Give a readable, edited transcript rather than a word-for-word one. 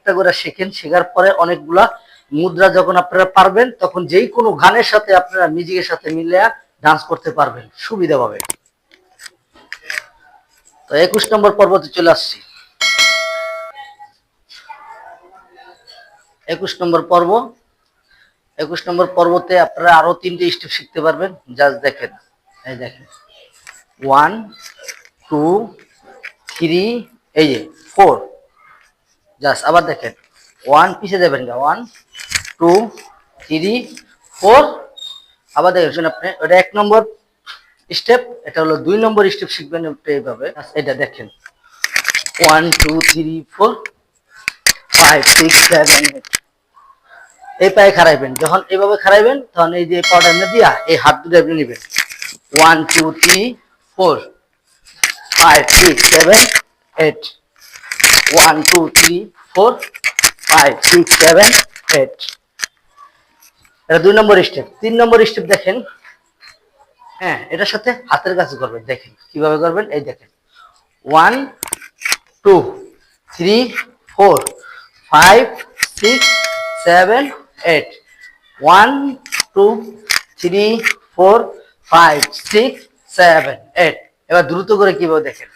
একটা করে শেখেন, শেখার পরে অনেকগুলা মুদ্রা যখন আপনারা পারবেন তখন যেই কোনো গানের সাথে আপনারা মিউজিকের সাথে মিলিয়ে ডান্স করতে পারবেন সুবিধা পাবে। তো 21 নম্বর পর্বতে চলে আসছি। 21 নম্বর পর্ব। 21 নম্বর পর্বতে আপনারা আরো 3টে স্টেপ শিখতে পারবেন। জাস্ট দেখেন, এই দেখেন 1 2 3 এই যে 4। জাস্ট আবার দেখেন 1 পিছে যাবেন, 1 2 3 4। আবার দেখেন আপনি, ওটা 1 নম্বর স্টেপ, এটা হলো 2 নম্বর স্টেপ শিখবেন এইভাবে। এটা দেখেন 1 2 3 4 5 6 7 8। এই পায়ে খাড়াইবেন, যখন এইভাবে খাড়াইবেন তখন এই যে পাটা এমনি দিয়া এই হাত দুটো আপনি নেবেন 1 2 3 4 5 6 7 8। 1 2 3 4 5 6 7 8। এটা 2 নম্বর স্টেপ। 3 নম্বর স্টেপ দেখেন, হ্যাঁ এটার সাথে হাতের কাছে করবেন। দেখেন কিভাবে করবেন, এই দেখেন 1 2 3 4 5 6 7 8। 1 2 3 4 5 6 7 8। এবার দ্রুত করে কিভাবে দেখেন,